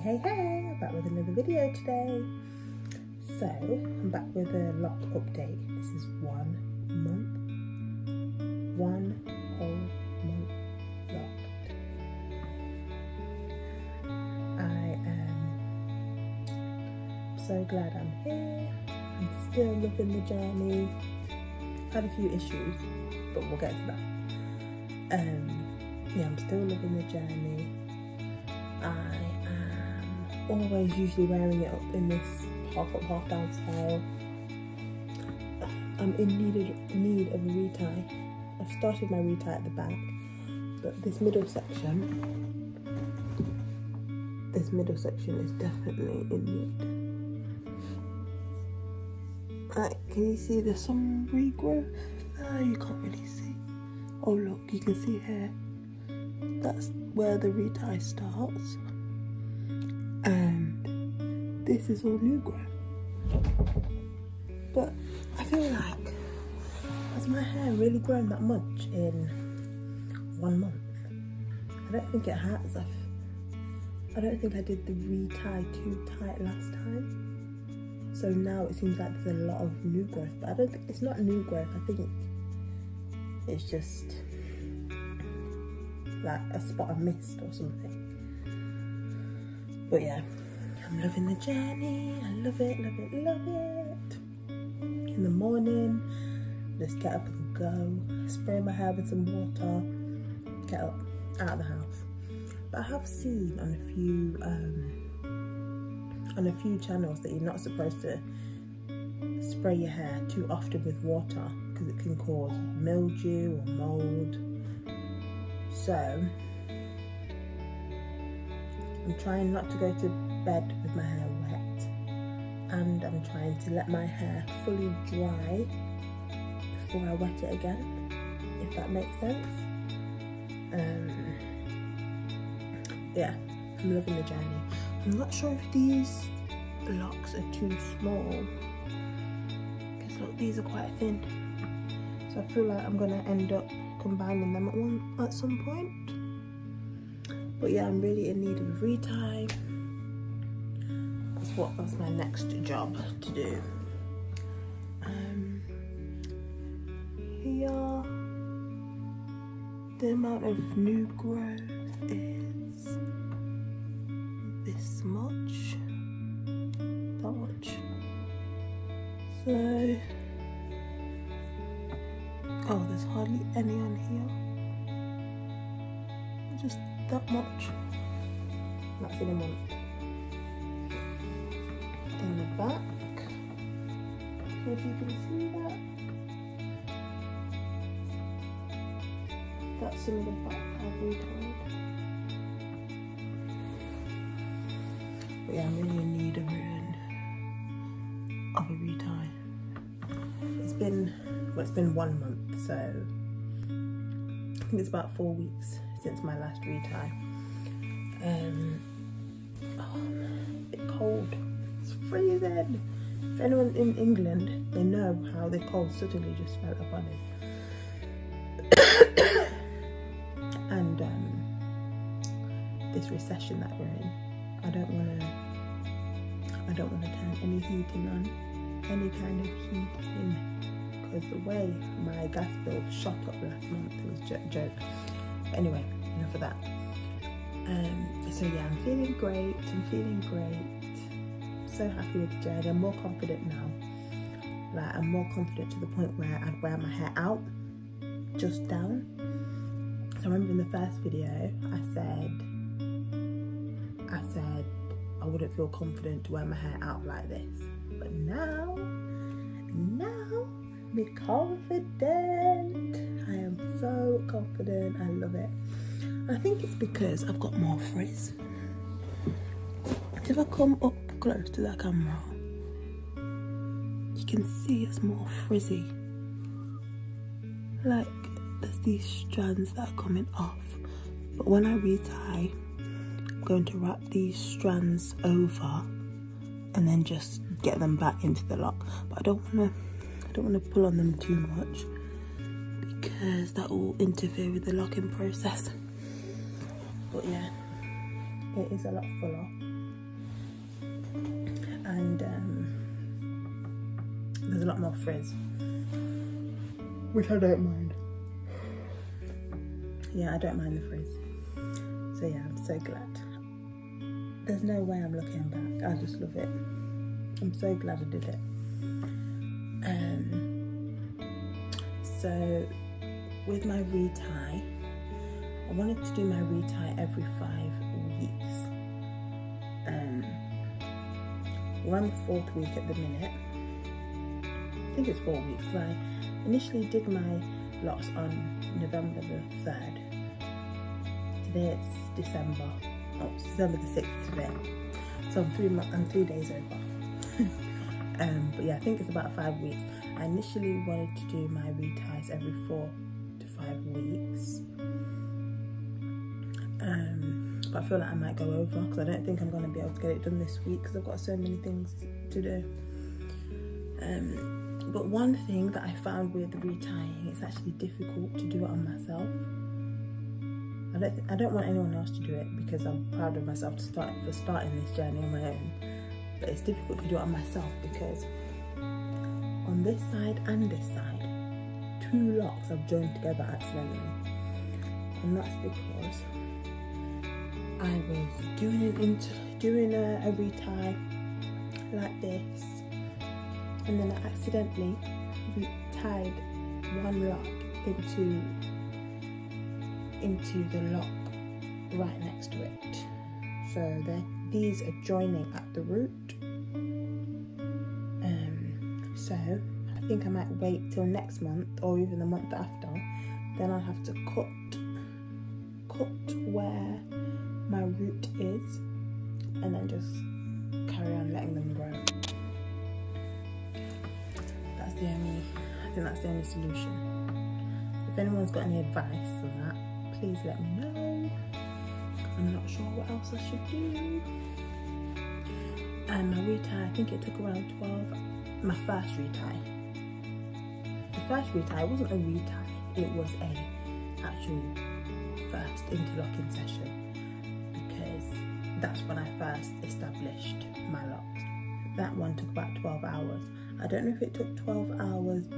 Hey, I'm back with another video today. So, I'm back with a lock update. This is 1 month. 1 whole month locked. I am so glad I'm here. I'm still loving the journey. Had a few issues, but we'll get to that. Yeah, I'm still loving the journey. I am always usually wearing it up in this half up, half down style. I'm in need of a retie. I've started my retie at the back, but this middle section is definitely in need. Like, can you see there's some regrowth? Oh, you can't really see. Oh look, you can see here. That's where the retie starts. And this is all new growth. But I feel like, has my hair really grown that much in 1 month? I don't think it has. I don't think I did the retie too tight last time. So now it seems like there's a lot of new growth, but I don't think it's not new growth. I think it's just like a spot of mist or something. But yeah, I'm loving the journey. I love it, love it, love it. In the morning, just get up and go, spray my hair with some water, get up, out of the house. But I have seen on a few channels that you're not supposed to spray your hair too often with water because it can cause mildew or mold. So I'm trying not to go to bed with my hair wet, and I'm trying to let my hair fully dry before I wet it again, if that makes sense. Yeah, I'm loving the journey. I'm not sure if these locks are too small, because look, these are quite thin. So I feel like I'm gonna end up combining them at some point. But yeah, I'm really in need of a retie. That's my next job to do. Here, the amount of new growth is this much, that much. So, oh, there's hardly any on here. Just that much. That's in a month. In the back, so if you can see that, that's some of the back I've retied. But yeah, I'm really in need of a retie. It's been 1 month, so I think it's about 4 weeks since my last retie. Oh, a bit cold. It's freezing. If anyone in England, they know how the cold suddenly just fell upon it. And this recession that we're in, I don't want to turn any heating on, any kind of heating, because the way my gas bill shot up last month, it was a joke. But anyway, enough of that. So yeah, I'm feeling great. So happy with the journey. I'm more confident now. Like, I'm more confident to the point where I'd wear my hair out, just down. So I remember in the first video, I said I wouldn't feel confident to wear my hair out like this. But now, be confident. I am so confident. I love it. I think it's because I've got more frizz. If I come up close to that camera, you can see it's more frizzy. Like, there's these strands that are coming off. But when I retie, I'm going to wrap these strands over and then just get them back into the lock. But I don't want to pull on them too much because that will interfere with the locking process. But yeah, it is a lot fuller. there's a lot more frizz, which I don't mind. Yeah, I don't mind the frizz. So yeah, I'm so glad. There's no way I'm looking back. I just love it. I'm so glad I did it. So with my retie, I wanted to do my retie every 5 weeks. We're on the 4th week at the minute. I think it's 4 weeks, because I initially did my locks on November the 3rd. Today it's December. Oh, it's December the 6th today. So I'm 3 days over. But yeah, I think it's about 5 weeks. I initially wanted to do my reties every 4 to 5 weeks. But I feel like I might go over, because I don't think I'm going to be able to get it done this week, because I've got so many things to do. But one thing that I found with retying, it's actually difficult to do it on myself. I don't want anyone else to do it, because I'm proud of myself for starting this journey on my own. But it's difficult to do it on myself, because on this side and this side, 2 locks I've joined together accidentally. And that's because I was doing a retie like this, and then I accidentally tied one lock into the lock right next to it. So these are joining at the root. So I think I might wait till next month, or even the month after. Then I'll have to cut where my root is, and then just carry on letting them grow. I think that's the only solution. If anyone's got any advice on that, please let me know, because I'm not sure what else I should do. And my retie, I think it took around 12. My first retie. The first retie wasn't a retie, it was a actual first interlocking session, because that's when I first established my locks. That one took about 12 hours. I don't know if it took 12 hours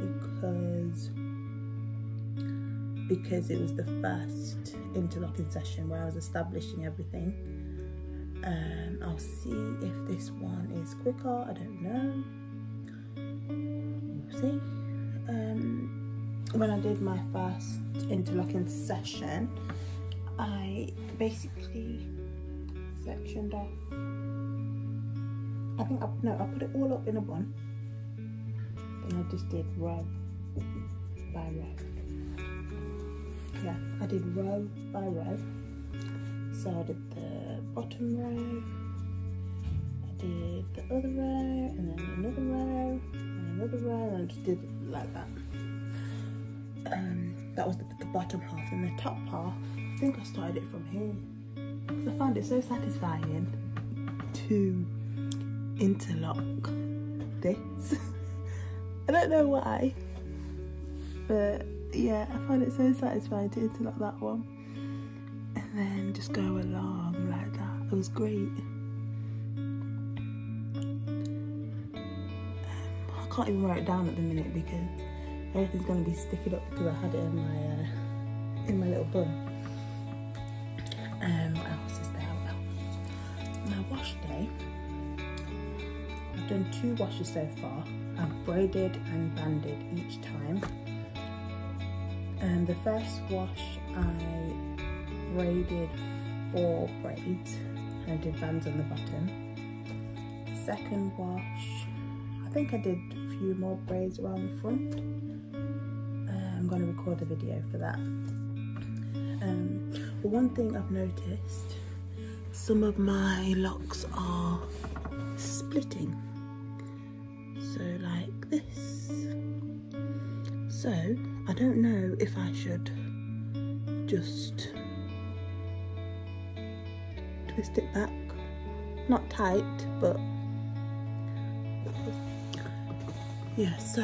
because it was the first interlocking session where I was establishing everything. I'll see if this one is quicker, I don't know. We'll see. When I did my first interlocking session, I basically sectioned off. I put it all up in a bun. Then I just did row by row. Yeah, I did row by row. So I did the bottom row, I did the other row, and then another row, and another row, and I just did it like that. That was the bottom half, and the top half, I think I started it from here, because I found it so satisfying to interlock this. I don't know why, but yeah, I found it so satisfying to interlock that one, and then just go along like that. It was great. I can't even write it down at the minute because everything's going to be sticking up, because I had it in my little bun. What else is there? What else? My wash day. I've done 2 washes so far. I've braided and banded each time. The first wash I braided 4 braids and I did bands on the bottom. The second wash, I think I did a few more braids around the front. I'm going to record a video for that. But one thing I've noticed, some of my locks are splitting. So like this. So I don't know if I should just twist it back, not tight, but yeah. So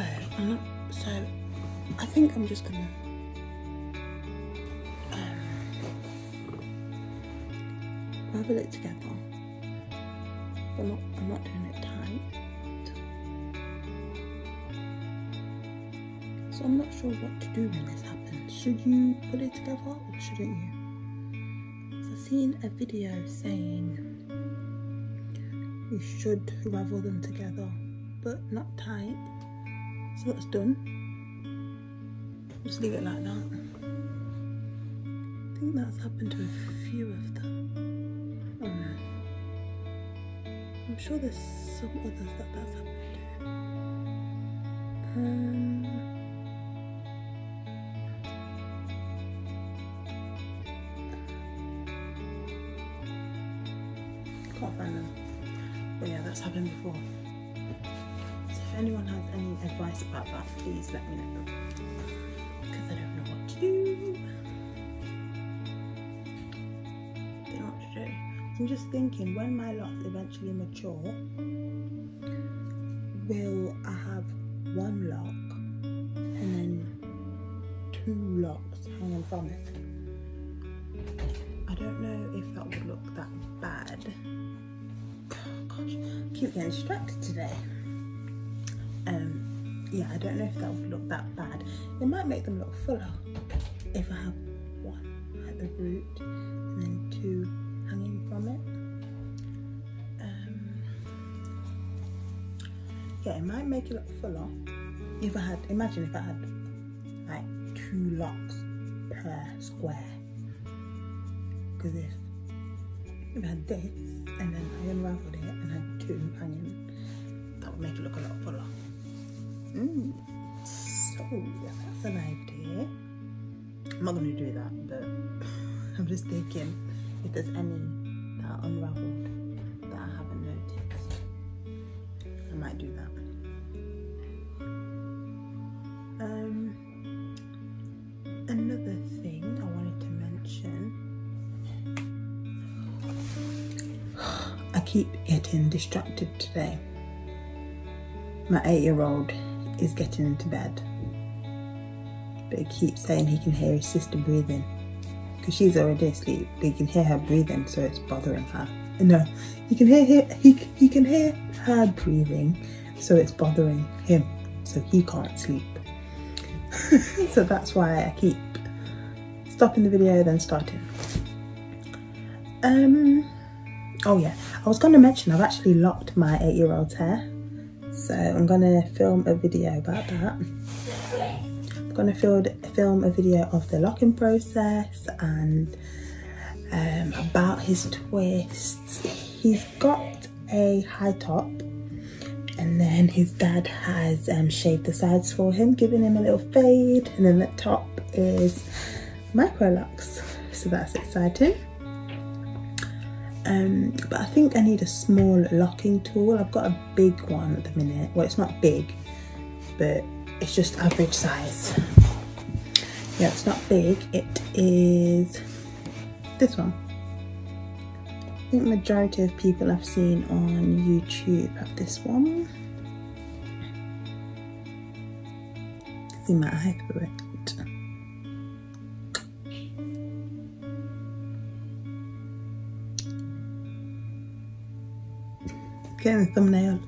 I think I'm just gonna ravel it together. I'm not doing it tight. So I'm not sure what to do when this happens. Should you put it together or shouldn't you? So I've seen a video saying you should ravel them together, but not tight. So that's done. Just leave it like that. I think that's happened to a few of them. Oh no. I'm sure there's some others that's happened to. Can't find them. But yeah, that's happened before. So if anyone has any advice about that, please let me know. Because I don't know what to do. I don't know what to do. So I'm just thinking, when my locks eventually mature, will I have one lock and then 2 locks hanging from it? I don't know if that would look that bad. Oh gosh, I keep getting distracted today. Yeah, I don't know if that would look that bad. It might make them look fuller if I have 1 at the root and then 2 hanging from it. Yeah, it might make it look fuller if I had, imagine if I had like 2 locks per square. Because if I had this and then I unraveled it and had 2 hanging, that would make it look a lot fuller. So that's an idea. I'm not going to do that, but I'm just thinking if there's any that are unraveled that I haven't noticed, I might do that. Another thing I wanted to mention, I keep getting distracted today. My 8-year-old is getting into bed, but he keeps saying he can hear his sister breathing because she's already asleep, but he can hear her breathing, so it's bothering her. No, he can hear her breathing, so it's bothering him, so he can't sleep. So that's why I keep stopping the video then starting. Oh yeah, I was going to mention I've actually locked my 8-year-old's hair, so I'm going to film a video about that. I'm going to film a video of the locking process and about his twists. He's got a high top, and then his dad has shaved the sides for him, giving him a little fade, and then the top is microlocs, so that's exciting. But I think I need a small locking tool. I've got a big one at the minute. Well, it's not big, but it's just average size. Yeah, it's not big. It is this one. I think majority of people I've seen on YouTube have this one. See my eye through it. Getting the thumbnail.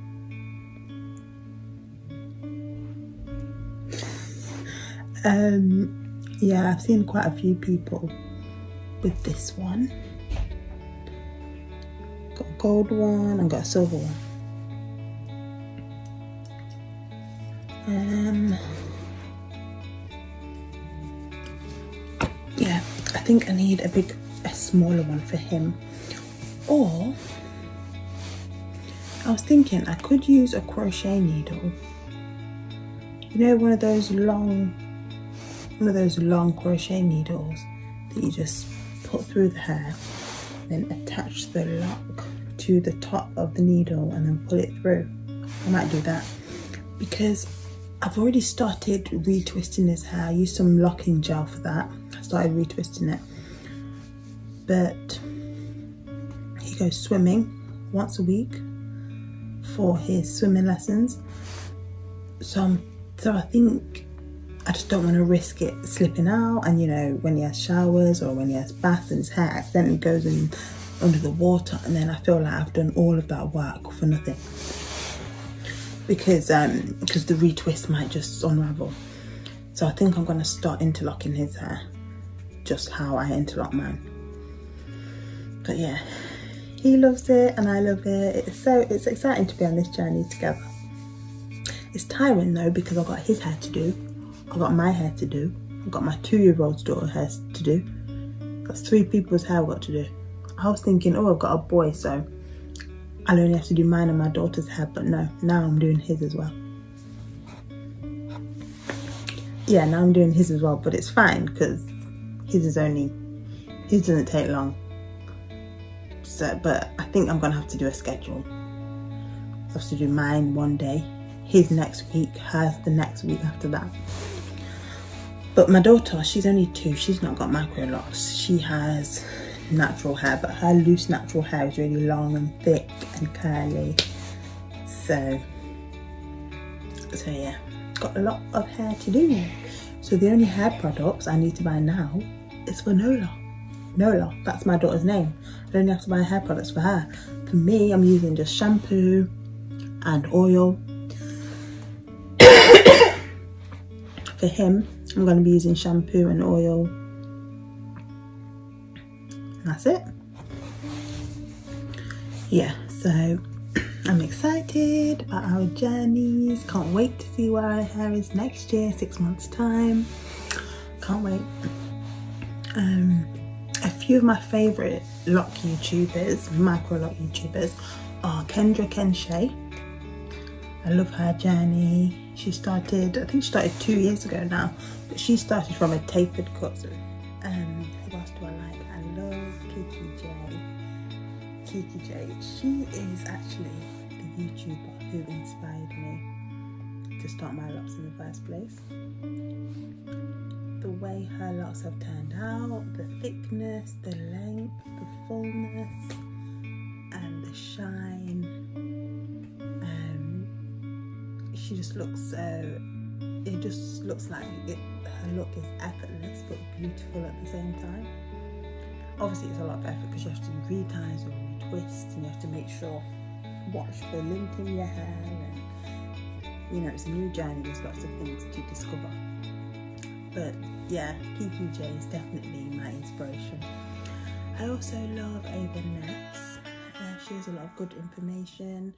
Yeah, I've seen quite a few people with this one. Got a gold one and got a silver one. Yeah, I think I need a smaller one for him. Or I was thinking I could use a crochet needle. You know, one of those long crochet needles that you just put through the hair, then attach the lock to the top of the needle and then pull it through. I might do that because I've already started retwisting his hair. I used some locking gel for that. I started retwisting it, but he goes swimming once a week for his swimming lessons, so I think I just don't want to risk it slipping out, and you know, when he has showers or when he has baths and his hair accidentally goes in under the water, and then I feel like I've done all of that work for nothing because the retwist might just unravel. So I think I'm gonna start interlocking his hair, just how I interlock mine. But yeah, he loves it and I love it. It's exciting to be on this journey together. It's tiring though, because I've got his hair to do, I've got my hair to do, I've got my 2-year-old's daughter hair to do. That's 3 people's hair I've got to do. I was thinking, oh, I've got a boy, so I'll only have to do mine and my daughter's hair, but no, now I'm doing his as well. Yeah, now I'm doing his as well, but it's fine because his doesn't take long. So, but I think I'm gonna have to do a schedule. I have to do mine one day, his next week, hers the next week after that. But my daughter, she's only 2, she's not got microlocs. She has natural hair, but her loose natural hair is really long and thick and curly. So yeah, got a lot of hair to do. So the only hair products I need to buy now is for Nola. Nola, that's my daughter's name. I don't have to buy hair products for her. For me, I'm using just shampoo and oil. For him, I'm going to be using shampoo and oil. And that's it. Yeah, so I'm excited about our journeys. Can't wait to see where our hair is next year, 6 months time. Can't wait. A few of my favourite lock YouTubers, microloc YouTubers, are Kendra Kenshay. I love her journey. She started, I think she started 2 years ago now, but she started from a tapered cut. Who else do I like? I love Kiki J. Kiki J. She is actually the YouTuber who inspired me to start my locks in the first place. The way her locks have turned out, the thickness, the length, the fullness, and the shine. She just looks so, it just looks like her look is effortless but beautiful at the same time. Obviously it's a lot of effort because you have to reties or retwist, and you have to make sure, watch for lint in your hair, and you know, it's a new journey, there's lots of things to discover. But yeah, Kiki J is definitely my inspiration. I also love Ava Ness. She has a lot of good information.